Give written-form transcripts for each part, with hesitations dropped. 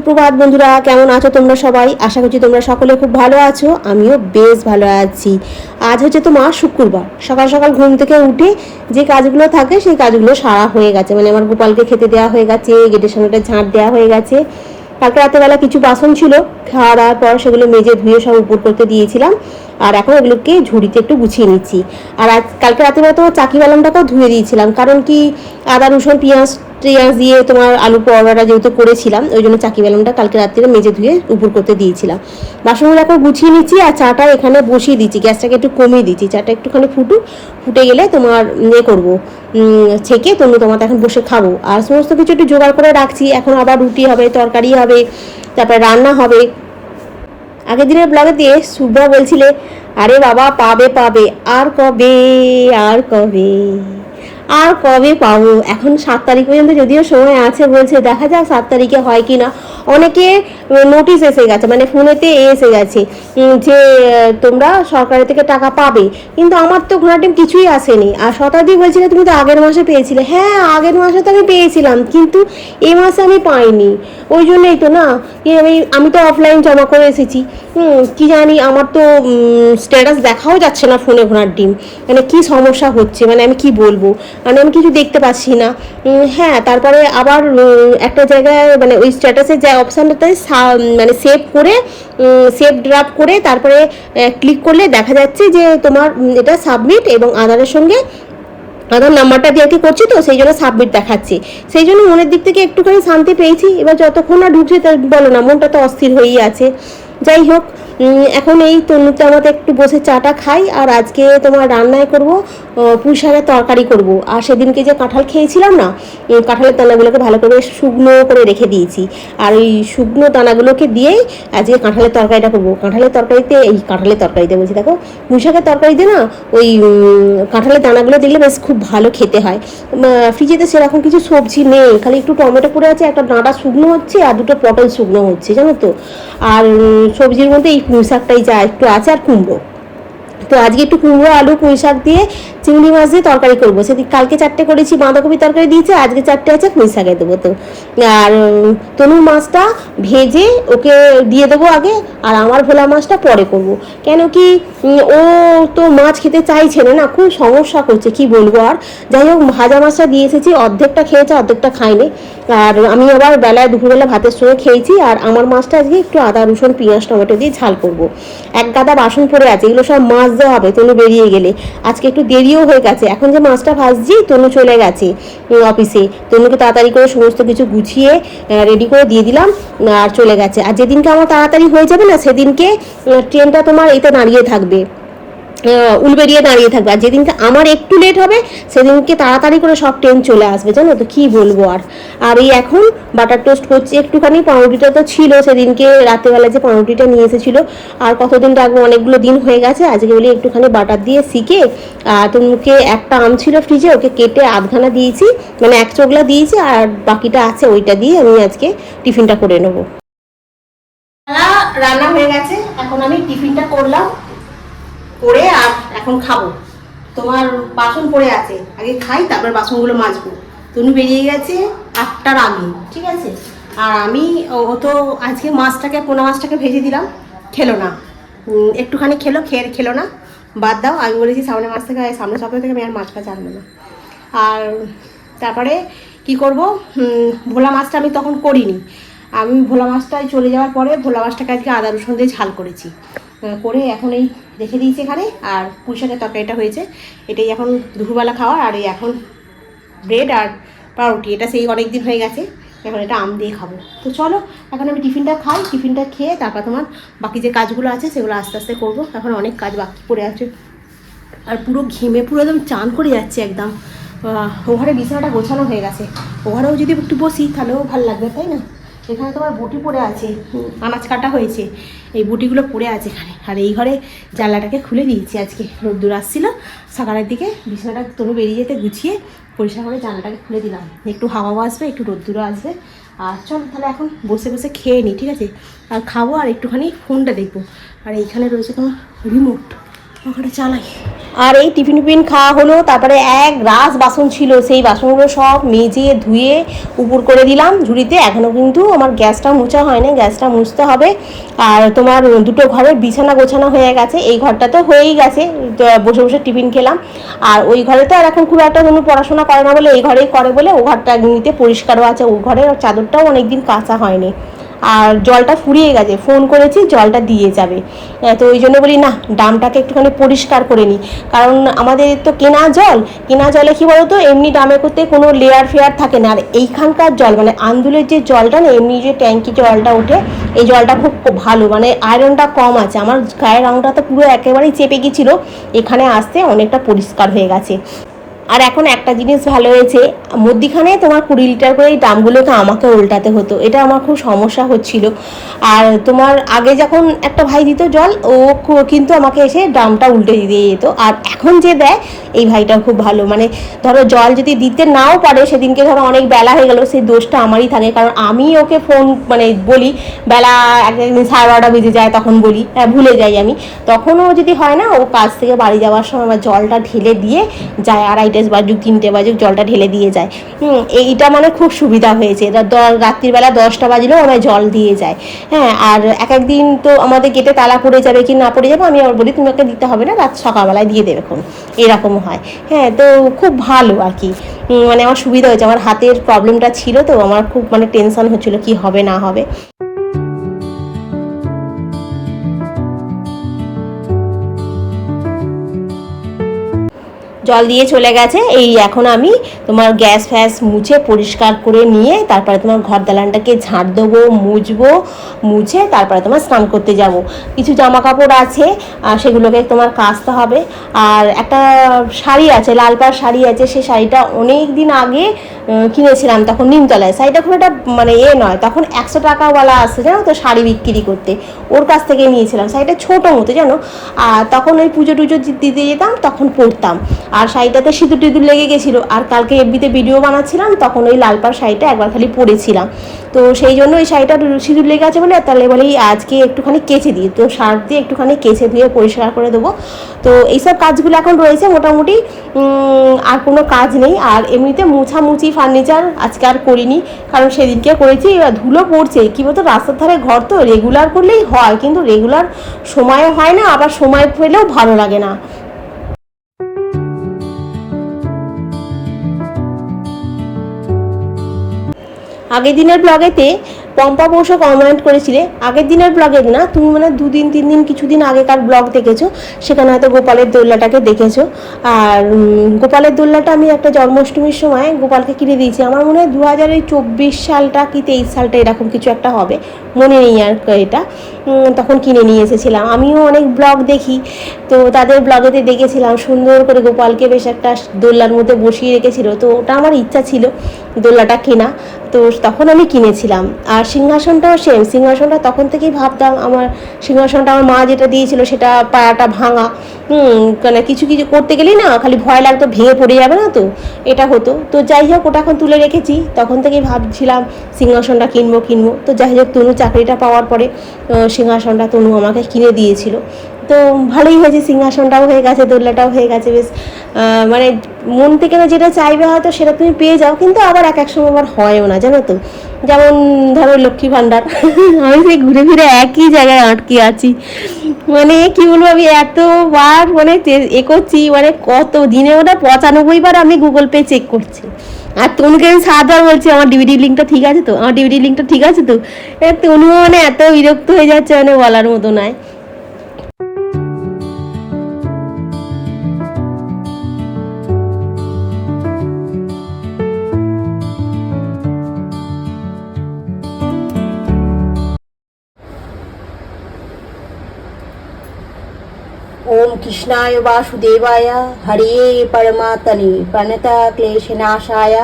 সুপ্রভাত বন্ধুরা, কেমন আছো তোমরা সবাই? আশা করছি তোমরা সকলে খুব ভালো আছো। আমিও বেশ ভালো আছি। আজ হচ্ছে তোমার শুক্রবার। সকাল সকাল ঘুম থেকে উঠে যে কাজগুলো থাকে সেই কাজগুলো সারা হয়ে গেছে। মানে আমার গোপালকে খেতে দেওয়া হয়ে গেছে, গেটের সামনেটা ঝাঁট দেওয়া হয়ে গেছে। কালকে রাতেবেলা কিছু বাসন ছিল, খাওয়া দাওয়ার পর সেগুলো মেজে ধুয়ে সব উপর করতে দিয়েছিলাম। আর এখন ওগুলোকে ঝুড়িতে একটু গুছিয়ে নিচ্ছি। আর আজ কালকে রাতেবেলা তো চাকি বালামটাকেও ধুয়ে দিয়েছিলাম, কারণ কি আদা রসুন পেঁয়াজ দিয়ে তোমার আলু পরোটাটা যেহেতু করেছিলাম, ওই জন্য চাকি বেলনটা কালকে রাত্রে মেজে ধুয়ে উপর করতে দিয়েছিলাম। বাসনগুলো এখন গুছিয়ে নিচ্ছি আর চাটা এখানে বসিয়ে দিচ্ছি, গ্যাসটাকে একটু কমিয়ে দিচ্ছি। চাটা একটুখানি ফুটে গেলে তোমার করবো ছেঁকে তোমার এখন বসে খাবো। আর সমস্ত কিছু একটু জোগাড় করে রাখছি। এখন আবার রুটি হবে, তরকারি হবে, তারপরে রান্না হবে। আগের দিনের ব্লগে দিয়ে শুভ্রা বলছিলে, আরে বাবা পাবে পাবে, আর কবে আর কবে আর কবে পাবো। এখন 7 তারিখ পর্যন্ত যদিও সময় আছে বলছে, দেখা যাক 7 তারিখে হয় কি না। অনেকে নোটিশ এসে গেছে, মানে ফোনেতে এসে গেছে যে তোমরা সরকারের থেকে টাকা পাবে, কিন্তু আমার তো ঘোড়া টিম কিছুই আসেনি। আর শতাব্দী বলছিল তুমি তো আগের মাসে পেয়েছিলে। হ্যাঁ, আগের মাসে তো আমি পেয়েছিলাম, কিন্তু এই মাসে আমি পাইনি। ওই জন্যই তো না, আমি তো অফলাইন জমা করে এসেছি। কি জানি, আমার তো স্ট্যাটাস দেখাও যাচ্ছে না ফোনে ঘোড়ার ডিম। মানে কি সমস্যা হচ্ছে, মানে আমি কি বলবো, মানে আমি কিছু দেখতে পাচ্ছি না। হ্যাঁ, তারপরে আবার একটা জায়গায় মানে ওই স্ট্যাটাসের যে অপশানটাতে মানে সেভ ড্রাফট করে তারপরে ক্লিক করলে দেখা যাচ্ছে যে তোমার এটা সাবমিট এবং আধারের সঙ্গে আধার নাম্বারটা দিয়ে আর কি করছি, তো সেই জন্য সাবমিট দেখাচ্ছে। সেই জন্য মনের দিক থেকে একটুখানি শান্তি পেয়েছি। এবার যতক্ষণ না ঢুকছে বলো না, মনটা তো অস্থির হয়েই আছে। যাই হোক, এখন এই তনুতে আমাদের একটু বসে চাটা খাই। আর আজকে তোমার রান্নায় করব পুঁই শাকের তরকারি করব। আর সেদিনকে যে কাঁঠাল খেয়েছিলাম না, কাঁঠালের দানাগুলোকে ভালো করে শুকনো করে রেখে দিয়েছি। আর ওই শুকনো দানাগুলোকে দিয়েই আজকে কাঁঠালের তরকারিটা করবো। কাঁঠালের তরকারিতে বলছি, দেখো পুঁই শাকের তরকারিতে না ওই কাঁঠালের দানাগুলো দেখলে বেশ খুব ভালো খেতে হয়। ফ্রিজেতে সেরকম কিছু সবজি নেই, খালি একটু টমেটো পড়ে আছে, একটা ডাঁটা শুকনো হচ্ছে আর দুটো পটল শুকনো হচ্ছে, জানো তো। আর সবজির মধ্যে এই পুঁই শাকটাই যা একটু আছে, আর কুমড়ো। তো আজকে একটু কুমড়ো আলু পুঁই শাক দিয়ে চিংড়ি মাছ দিয়ে তরকারি করবো। সেদিন কালকে 4টে করেছি, বাঁধাকপি তরকারি দিয়েছে, আজকে 4টে আছে, পুঁই শাকে দেবো। তো আর তনুর মাছটা ভেজে ওকে দিয়ে দেবো আগে, আর আমার ভোলা মাছটা পরে করব। কেন কি ও তো মাছ খেতে চাইছে না, খুব সমস্যা করছে, কি বলবো আর। যাই হোক, ভাজা মাছটা দিয়ে এসেছি, অর্ধেকটা খেয়েছে অর্ধেকটা খায়নি। আর আমি আবার দুপুরবেলা ভাতের সঙ্গে খেয়েছি। আর আমার মাছটা আজকে একটু আদা রসুন পেঁয়াজ টমেটো দিয়ে ঝাল করব। এক গাদা বাসন পড়ে আছে, এগুলো সব মাছ দেওয়া হবে তনু বেরিয়ে গেলে। আজকে একটু দেরিও হয়ে গেছে, এখন যে মাছটা ভাজছি তনু চলে গেছে অফিসে। তনুকে তাড়াতাড়ি করে সমস্ত কিছু গুছিয়ে রেডি করে দিয়ে দিলাম আর চলে গেছে। আর যেদিনকে আমার তাড়াতাড়ি হয়ে যাবে না, সেদিনকে ট্রেনটা তোমার এতে দাঁড়িয়ে থাকবে, উলবেরিয়ে দাঁড়িয়ে থাকবে। আর যেদিনকে আমার একটু লেট হবে সেদিনকে তাড়াতাড়ি করে সব ট্রেন চলে আসবে, জানো তো। কি বলবো আর। আর এই এখন বাটার টোস্ট করছি একটুখানি। পাউরুটিটা তো ছিল সেদিনকে রাতেবেলা যে পাউরুটিটা নিয়ে এসেছিলো, আর কতদিন রাখবো, অনেকগুলো দিন হয়ে গেছে। আজকে বলি একটুখানি বাটার দিয়ে শিখে। আর তনুকে একটা আম ছিল ফ্রিজে, ওকে কেটে আধখানা দিয়েছি, মানে এক চোগলা দিয়েছি, আর বাকিটা আছে, ওইটা দিয়ে আমি আজকে টিফিনটা করে নেবো। রান্না হয়ে গেছে, এখন আমি টিফিনটা করলাম করে আর এখন খাবো। তোমার বাসন পড়ে আছে, আগে খাই তারপর বাসনগুলো মাজবো। তনু বেরিয়ে গেছে 8টার আগে, ঠিক আছে। আর আমি ও তো আজকে পোনা মাছটাকে ভেজে দিলাম, খেলো না। একটুখানি খেলো না, বাদ দাও। আমি বলেছি সামনের সপ্তাহ থেকে আমি আর মাছ আনবো না। আর তারপরে কি করব, ভোলা মাছটা আমি তখন করিনি। আমি ভোলা মাছটায় চলে যাওয়ার পরে ভোলা মাছটাকে আজকে আদা রসুন দিয়ে ঝাল করেছি, করে এখন এই রেখে দিয়েছি এখানে। আর পুঁই শাকের তরকারিটা হয়েছে, এটাই এখন দুপুরবেলা খাওয়ার। আর এই এখন ব্রেড আর পাউরুটি, এটা সেই অনেক দিন হয়ে গেছে, এখন এটা আম দিয়ে খাবো। তো চলো এখন আমি টিফিনটা খাই, টিফিনটা খেয়ে তারপর তোমার বাকি যে কাজগুলো আছে সেগুলো আস্তে আস্তে করবো। এখন অনেক কাজ বাকি পড়ে আছে। আর পুরো ঘেমে পুরো একদম চান করে যাচ্ছে একদম। ওঘরে বিছানাটা গোছানো হয়ে গেছে, ওঘরেও যদি একটু বসি তাহলেও ভালো লাগবে, তাই না। এখানে তোমার বটি পড়ে আছে, আনাজ কাটা হয়েছে, এই বটিগুলো পড়ে আছে এখানে। আর এই ঘরে জানলাটাকে খুলে দিয়েছি, আজকে রোদ্দুর আসছিলো সকালের দিকে, বিছানাটা তনু বেরিয়ে যেতে গুছিয়ে পরিষ্কার করে জানলাটাকে খুলে দিলাম, একটু হাওয়াও আসবে একটু রোদ্দুরও আসবে। আর চল তাহলে এখন বসে বসে খেয়ে নিই, ঠিক আছে। আর খাবো আর একটুখানি ফোনটা দেখবো। আর এইখানে রয়েছে তোমার রিমোট, ওখানে চালাই। আর এই টিফিন টিফিন খাওয়া হলো, তারপরে এক রাস বাসন ছিল, সেই বাসনগুলো সব মেজে ধুয়ে উপর করে দিলাম ঝুড়িতে। এখনও কিন্তু আমার গ্যাসটা মোছা হয়নি, গ্যাসটা মুছতে হবে। আর তোমার দুটো ঘরের বিছানা গোছানো হয়ে গেছে, এই ঘরটা তো হয়েই গেছে, বসে বসে টিফিন খেলাম। আর ওই ঘরে তো আর এখন খুব একটা কোনো পড়াশোনা করে না বলে এই ঘরেই করে বলে ও ঘরটা এমনিতে পরিষ্কারও আছে, ও ঘরের চাদরটাও অনেকদিন কাচা হয়নি। আর জলটা ফুরিয়ে গেছে, ফোন করেছি জলটা দিয়ে যাবে, তো ওই জন্য বলি না ড্রামটাকে একটুখানি পরিষ্কার করে নিই। কারণ আমাদের তো কেনা জলে কী বলতো এমনি ড্রামে করতে কোনো লেয়ার ফেয়ার থাকে না। আর এইখানকার জল মানে আন্দুলের যে জলটা না, এমনি যে ট্যাঙ্কি জলটা ওঠে এই জলটা খুব ভালো, মানে আয়রনটা কম আছে। আমার গায়ের রঙটা তো পুরো একেবারেই চেপে গিয়েছিলো, এখানে আসতে অনেকটা পরিষ্কার হয়ে গেছে। আর এখন একটা জিনিস ভালো হয়েছে, মধ্যিখানে তোমার 20 লিটার করে এই ড্রামগুলোকে আমাকে উল্টাতে হতো, এটা আমার খুব সমস্যা হচ্ছিল। আর তোমার আগে যখন একটা ভাই দিত জল, ও কিন্তু আমাকে এসে ড্রামটা উল্টে দিয়ে যেত। আর এখন যে দেয় এই ভাইটাও খুব ভালো, মানে ধরো জল যদি দিতে নাও পারে, সেদিনকে ধরো অনেক বেলা হয়ে গেল, সেই দোষটা আমারই থাকে। কারণ আমি ওকে ফোন মানে বলি বেলা একদিন 12:30 বেজে যায়, তখন বলি ভুলে যাই আমি, তখনও যদি হয় না ও কাজ থেকে বাড়ি যাওয়ার সময় আমার জলটা ঢেলে দিয়ে যায়, 2:30 বাজুক 3টে বাজুক জলটা ঢেলে দিয়ে যায়। এইটা মানে খুব সুবিধা হয়েছে, রাত্রিবেলা 10টা বাজলেও আমায় জল দিয়ে যায়। হ্যাঁ, আর একদিন তো আমাদের গেটে তালা পড়ে যাবে কি না পড়ে যাবে, আমি আবার বলি তুমি ওকে দিতে হবে না, রাত সকালবেলায় দিয়ে দেবে এখন, এরকম হয়। হ্যাঁ, তো খুব ভালো আর কি, মানে আমার সুবিধা হয়েছে। আমার হাতের প্রবলেমটা ছিল তো, আমার খুব মানে টেনশন হচ্ছিল কি হবে না হবে। জল দিয়ে চলে গেছে। এই এখন আমি তোমার গ্যাস ফ্যাস মুছে পরিষ্কার করে নিয়ে তারপরে তোমার ঘর দালানটাকে ঝাঁট দেবো, মুছে তারপরে তোমার স্নান করতে যাব। কিছু জামা কাপড় আছে সেগুলোকে তোমার কাচতে হবে। আর একটা শাড়ি আছে, লাল পাড় শাড়ি আছে, সেই শাড়িটা অনেক দিন আগে কিনেছিলাম, তখন নিমতলায়। শাড়িটা খুব একটা মানে নয়, তখন 100 টাকাওয়ালা আসছে জানো তো শাড়ি বিক্রি করতে, ওর কাছ থেকে নিয়েছিলাম। শাড়িটা ছোটো মতো জানো, আর তখন ওই পুজো টুজো দিতে যেতাম তখন পরতাম। আর শাড়িটাতে সিঁদুর টিঁদুর লেগে গেছিলো, আর কালকে এফবিতে ভিডিও বানাচ্ছিলাম তখন ওই লাল পাড় শাড়িটা একবার খালি পরেছিলাম, তো সেই জন্য ওই শাড়িটা সিঁদুর লেগে আছে বলে তাহলে বলে আজকে একটুখানি কেচে দিই, তো সার্ফ দিয়ে একটুখানি কেচে ধুয়ে পরিষ্কার করে দেবো। তো এইসব কাজগুলো এখন রয়েছে মোটামুটি, আর কোনো কাজ নেই। আর এমনিতে মোছামুছি ফার্নিচার আজকে আর করিনি, কারণ সেদিনকে করেছি, ধুলো পড়ছে কী বলতো, রাস্তার ধারে ঘর তো রেগুলার করলেই হয়, কিন্তু রেগুলার সময়ও হয় না, আবার সময় পেলেও ভালো লাগে না। আগের দিনের ব্লগেতে পম্পা পৌষ কমেন্ট করেছিলে, আগের দিনের ব্লগে না তুমি মানে 2 দিন 3 দিন কিছুদিন আগেকার ব্লগ দেখেছো, সেখানে হয়তো গোপালের দোলনাটাকে দেখেছো। আর গোপালের দোলনাটা আমি একটা জন্মাষ্টমীর সময় গোপালকে কিনে দিয়েছি, আমার মনে হয় 2024 সালটা কি 23 সালটা এরকম কিছু একটা হবে, মনে নেই আর এটা, তখন কিনে নিয়ে এসেছিলাম। আমিও অনেক ব্লগ দেখি, তো তাদের ব্লগেতে দেখেছিলাম সুন্দর করে গোপালকে বেশ একটা দোলনার মধ্যে বসিয়ে রেখেছিল, তো ওটা আমার ইচ্ছা ছিল দোলনাটা কেনা, তো তখন আমি কিনেছিলাম। আর সিংহাসনটাও সেম, সিংহাসনটা তখন থেকেই ভাবতাম, আমার সিংহাসনটা আমার মা যেটা দিয়েছিল সেটা পায়াটা ভাঙা, মানে কিছু কিছু করতে গেলেই না খালি ভয় লাগতো ভেঙে পড়ে যাবে না, তো এটা হতো। তো যাই হোক ওটা এখন তুলে রেখেছি, তখন থেকেই ভাবছিলাম সিংহাসনটা কিনবো। তো যাই হোক তনু চাকরিটা পাওয়ার পরে সিংহাসনটা তনু আমাকে কিনে দিয়েছিল, তো ভালোই হয়েছে, সিংহাসনটাও হয়ে গেছে, দোলনাটাও হয়ে গেছে, বেশ মানে মন থেকে না যেটা চাইবে হয়তো সেটা তুমি পেয়ে যাও, কিন্তু আবার এক সময় আবার হয়ও না জানো তো, যেমন ধরো লক্ষ্মী ভাণ্ডার আমি সেই ঘুরে ফিরে একই জায়গায় আটকে আছি, মানে কি বলবো, আমি এতবার মানে করছি, মানে কত দিনে ওটা 95 বার আমি গুগল পে চেক করছি। আর তনুকে আমি 7বার বলছি আমার ডিভিডি লিঙ্কটা ঠিক আছে তো, আমার ডিভিডি লিঙ্কটা ঠিক আছে তো, তনু মানে এত বিরক্ত হয়ে যাচ্ছে, মানে বলার মতো নয়। ओम कृष्णाय वासुदेवाय हरे परमात्मने प्रणत क्लेशनाशाय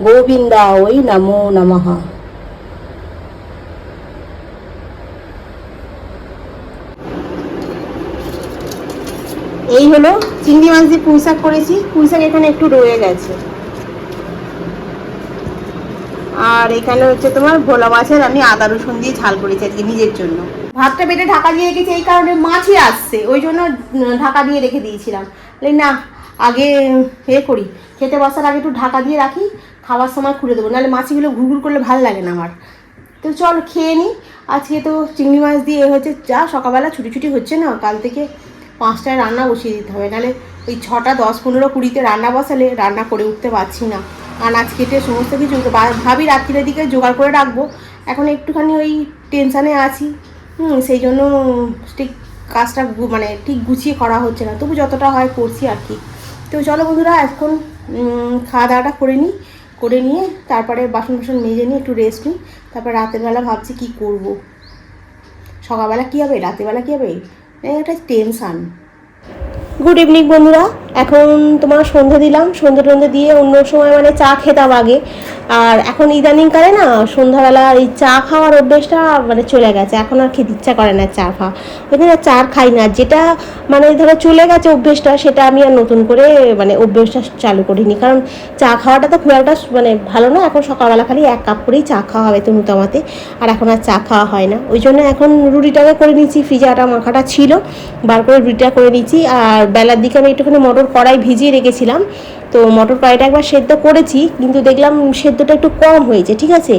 गोविंदाय नमो नमः। এই হলো চিংড়ি মাছ দিয়ে পুঁই শাক করেছি, পুঁই শাক এখানে একটু রয়ে গেছে। আর এখানে হচ্ছে তোমার ভোলা মাছের আমি আদা রসুন দিয়ে ঝাল করেছি আজকে নিজের জন্য। ভাতটা বেটে ঢাকা দিয়ে রেখেছি এই কারণে মাছই আসছে, ওই জন্য ঢাকা দিয়ে রেখে দিয়েছিলাম। না আগে করি, খেতে বসার আগে একটু ঢাকা দিয়ে রাখি, খাওয়ার সময় খুলে দেবো, নাহলে মাছগুলো ঘুরঘুর করলে ভালো লাগে না আমার। তো চল খেয়ে নিই। আজকে তো চিংড়ি মাছ দিয়ে হচ্ছে, যা সকালবেলা ছুটি হচ্ছে না, কাল থেকে 5টায় রান্না বসিয়ে দিতে হবে, নাহলে ওই 6টা 10 15 20তে রান্না বসালে রান্না করে উঠতে পারছি না। আনাজ কেটে সমস্ত কিছু ভাবি রাত্রির দিকে জোগাড় করে রাখবো, এখন একটুখানি ওই টেনশানে আছি। সেই জন্য ঠিক কাজটা মানে ঠিক গুছিয়ে করা হচ্ছে না, তবু যতটা হয় করছি আর কি। তো চলো বন্ধুরা, এখন খাওয়া দাওয়াটা করে নিয়ে তারপরে বাসন মেজে নিয়ে একটু রেস্ট নিই, তারপর রাতের বেলা ভাবছি কি করব, সকালবেলা কী হবে রাতের বেলা কী হবে, একটা টেনশান। গুড ইভিনিং বন্ধুরা, এখন তোমার সন্ধ্যা দিলাম, সন্ধ্যা দিয়ে অন্য সময় মানে চা খেতাম আগে, আর এখন ইদানিংকালে না সন্ধ্যাবেলা এই চা খাওয়ার অভ্যেসটা মানে চলে গেছে, এখন আর খেতে ইচ্ছা করে না চা খাওয়া, ওই জন্য চা খাই না। যেটা মানে ধরো চলে গেছে অভ্যেসটা, সেটা আমি আর নতুন করে মানে অভ্যেসটা চালু করিনি, কারণ চা খাওয়াটা তো খুব একটা মানে ভালো না। এখন সকালবেলা খালি 1 কাপ করেই চা খাওয়া হবে তনুতামাতে, আর এখন আর চা খাওয়া হয় না। ওই জন্য এখন রুটিটাকে করে নিচ্ছি, ফ্রিজে আটা মাখাটা ছিল, বার করে রুটিটা করে নিচ্ছি। আর বেলার দিকে আমি একটুখানি মটর কড়াই ভিজিয়ে রেখেছিলাম, তো মটর কড়াইটা একবার সেদ্ধ করেছি, কিন্তু দেখলাম সেদ্ধটা একটু কম হয়েছে। ঠিক আছে,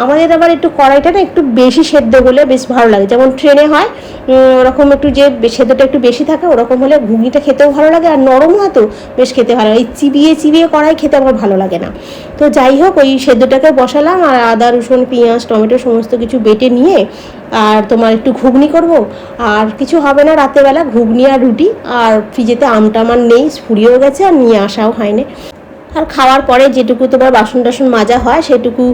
আমাদের আবার একটু কড়াইটা না একটু বেশি সেদ্ধ হলে বেশ ভালো লাগে, যেমন ট্রেনে হয় ওরকম একটু যে সেদ্ধটা একটু বেশি থাকে, ওরকম হলে ঘুগনিটা খেতেও ভালো লাগে, আর নরম হয় তো বেশ খেতে ভালো লাগে। এই চিবিয়ে কড়াই খেতে আমার ভালো লাগে না। তো যাই হোক, ওই সেদ্ধটাকে বসালাম, আর আদা রসুন পেঁয়াজ টমেটো সমস্ত কিছু বেটে নিয়ে আর তোমার একটু ঘুগনি করব, আর কিছু হবে না রাতেরবেলা, ঘুগনি আর রুটি। আর ফ্রিজেতে আমটা আমার নেই, ফুরিয়েও গেছে, আর নিয়ে আসাও হয়নি। আর খাওয়ার পরে যেটুকু তোমার বাসন টাসন মাজা হয়, সেটুকু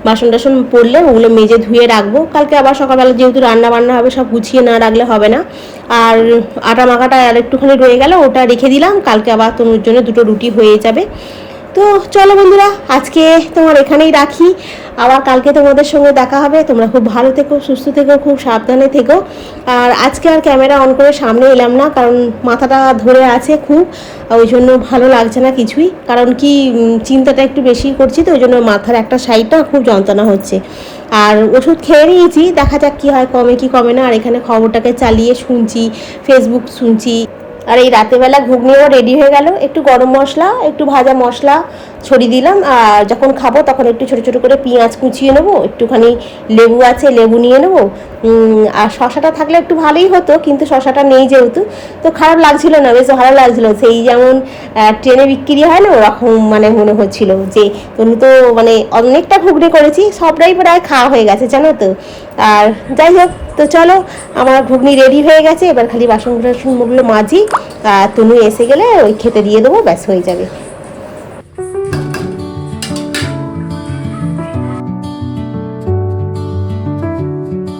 বাসন টাসন পড়লে ওগুলো মেজে ধুয়ে রাখবো, কালকে আবার সকালবেলা যেহেতু রান্না বান্না হবে, সব গুছিয়ে না রাখলে হবে না। আর আটা মাখাটা আর একটুখানি রয়ে গেল, ওটা রেখে দিলাম, কালকে আবার তোমার জন্য 2টো রুটি হয়ে যাবে। তো চলো বন্ধুরা, আজকে তোমার এখানেই রাখি, আবার কালকে তোমাদের সঙ্গে দেখা হবে। তোমরা খুব ভালো থেকো, সুস্থ থেকো, খুব সাবধানে থেকো। আর আজকে আর ক্যামেরা অন করে সামনে এলাম না, কারণ মাথাটা ধরে আছে খুব, ওই জন্য ভালো লাগছে না কিছুই, কারণ কি চিন্তাটা একটু বেশি করছি, তো ওই জন্য মাথার একটা সাইডটা খুব যন্ত্রণা হচ্ছে। আর ওষুধ খেয়ে নিয়েছি, দেখা যাক কী হয়, কমে কি কমে না। আর এখানে খবরটাকে চালিয়ে শুনছি, ফেসবুক শুনছি। আর এই রাতেরবেলা ঘুগনিও রেডি হয়ে গেল, একটু গরম মশলা একটু ভাজা মশলা ছড়িয়ে দিলাম, আর যখন খাবো তখন একটু ছোটো ছোটো করে পেঁয়াজ কুচিয়ে নেবো, একটুখানি লেবু আছে লেবু নিয়ে নেবো, আর শশাটা থাকলে একটু ভালোই হতো, কিন্তু শশাটা নেই যেহেতু, তো খারাপ লাগছিল না, বেশ ভালো লাগছিল। সেই যেমন ট্রেনে বিক্রি হয় না, ওরকম মানে মনে হচ্ছিল যে তুমি তো মানে অনেকটা ঘুগনি করেছি, সবটাই প্রায় খাওয়া হয়ে গেছে জানো তো। আর যাই হোক, তো চলো আমার ঘুগনি রেডি হয়ে গেছে, এবার খালি বাসনগুলো মাজি, আর তনু এসে গেলে ওই খেতে দিয়ে দেবো, ব্যাস হয়ে যাবে।